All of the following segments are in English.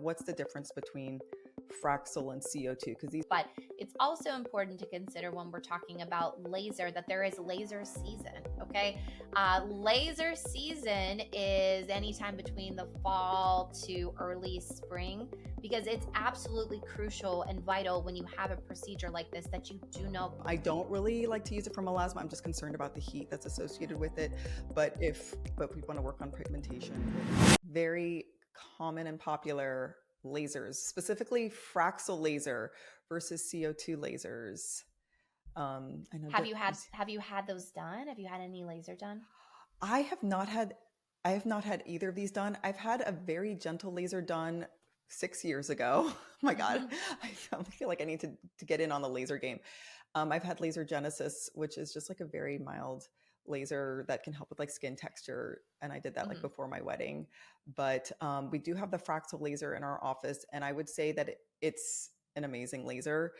what's the difference between Fraxel and CO2? But it's also important to consider when we're talking about laser that there is laser season, okay? Laser season is anytime between the fall to early spring, because it's absolutely crucial and vital when you have a procedure like this that you do know. I don't really like to use it for melasma. I'm just concerned about the heat that's associated with it. But we want to work on pigmentation. Very common and popular lasers, specifically Fraxel laser versus CO2 lasers. I know. Have you had those done? Have you had any laser done? I have not had either of these done. I've had a very gentle laser done 6 years ago. Oh my God. I feel like I need to get in on the laser game. I've had laser genesis, which is just like a very mild laser that can help with like skin texture. And I did that like before my wedding. But we do have the Fraxel laser in our office. And I would say that it's an amazing laser.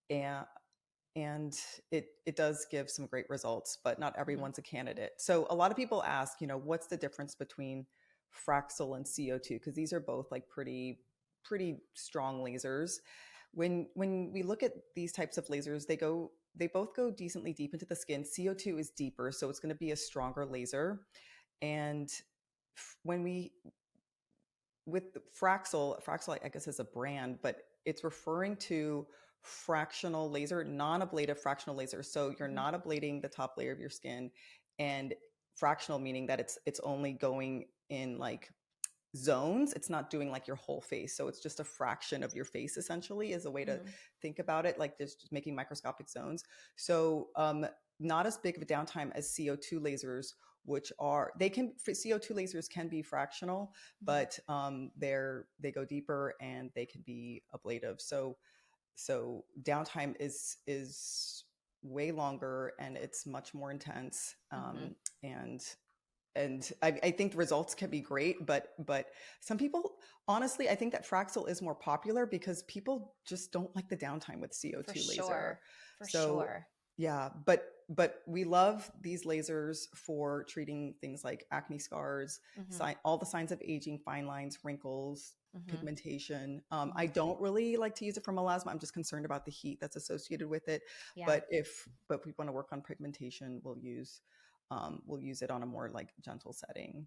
And it does give some great results, but not everyone's a candidate. So a lot of people ask, what's the difference between Fraxel and CO2? Because these are both like pretty strong lasers. When we look at these types of lasers, they both go decently deep into the skin. CO2 is deeper, so it's going to be a stronger laser. And with Fraxel, I guess is a brand, but it's referring to fractional laser, non-ablative fractional laser. So you're not ablating the top layer of your skin, and fractional meaning that it's only going in like zones. It's not doing like your whole face. So it's just a fraction of your face essentially is a way to think about it, like just making microscopic zones. So not as big of a downtime as CO2 lasers, which are, CO2 lasers can be fractional, but they go deeper and they can be ablative. So downtime is way longer and it's much more intense. And I think the results can be great, but some people, honestly, I think that Fraxel is more popular because people just don't like the downtime with CO2 laser. For sure. Yeah, but we love these lasers for treating things like acne scars, all the signs of aging, fine lines, wrinkles, pigmentation. I don't really like to use it for melasma. I'm just concerned about the heat that's associated with it. Yeah. But we want to work on pigmentation, we'll use it on a more like gentle setting.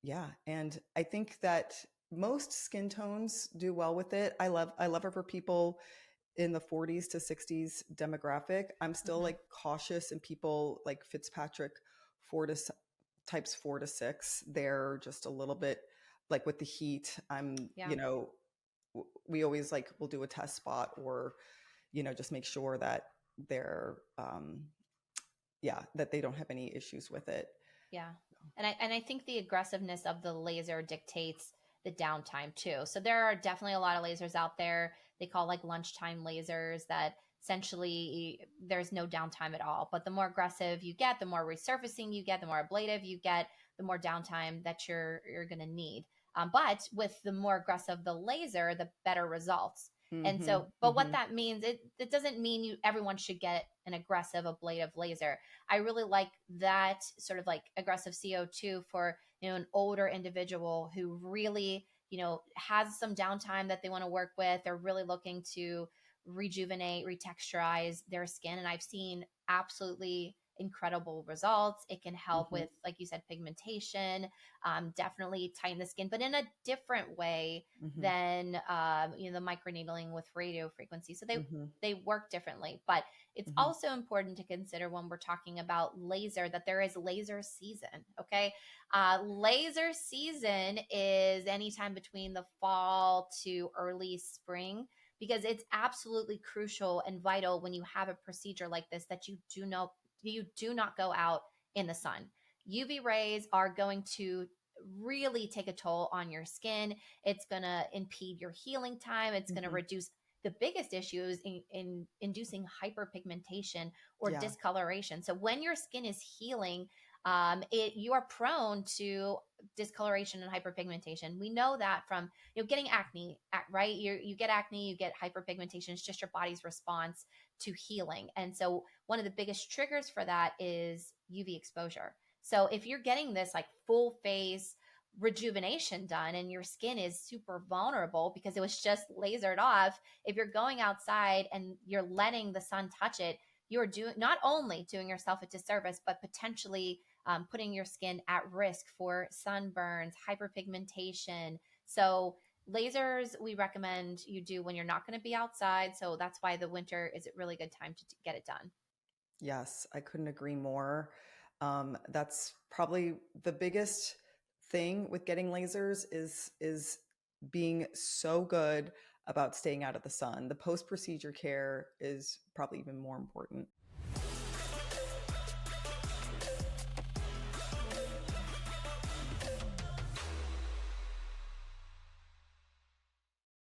Yeah. And I think that most skin tones do well with it. I love it for people in the 40s to 60s demographic. I'm still like cautious in people like Fitzpatrick, types 4 to 6. They're just a little bit like with the heat. We always like, we'll do a test spot or, just make sure that they're, that they don't have any issues with it. Yeah. And I think the aggressiveness of the laser dictates the downtime too. So there are definitely a lot of lasers out there. They call like lunchtime lasers that essentially there's no downtime at all. But the more aggressive you get, the more resurfacing you get, the more ablative you get, the more downtime that you're going to need. But with the more aggressive the laser, the better results. And so, but what that means, it doesn't mean everyone should get an aggressive ablative laser. I really like that sort of like aggressive CO2 for, an older individual who really, has some downtime that they want to work with. They're really looking to rejuvenate, retexturize their skin. And I've seen absolutely incredible results. It can help with, like you said, pigmentation, definitely tighten the skin, but in a different way than, the microneedling with radio frequency. So they work differently, but it's also important to consider when we're talking about laser that there is laser season. Okay. Laser season is anytime between the fall to early spring, because it's absolutely crucial and vital when you have a procedure like this that you do not go out in the sun. UV rays are going to really take a toll on your skin. It's going to impede your healing time. It's going to reduce. The biggest issue is in inducing hyperpigmentation or discoloration. So when your skin is healing, you are prone to discoloration and hyperpigmentation. We know that from getting acne, right? You get acne, you get hyperpigmentation. It's just your body's response to healing. And so one of the biggest triggers for that is UV exposure. So if you're getting this like full face, rejuvenation done, and your skin is super vulnerable because it was just lasered off. If you're going outside and you're letting the sun touch it, you're doing, not only doing yourself a disservice, but potentially putting your skin at risk for sunburns, hyperpigmentation. So lasers we recommend you do when you're not going to be outside. So that's why the winter is a really good time to get it done. Yes, I couldn't agree more. That's probably the biggest thing with getting lasers is being so good about staying out of the sun. The post-procedure care is probably even more important.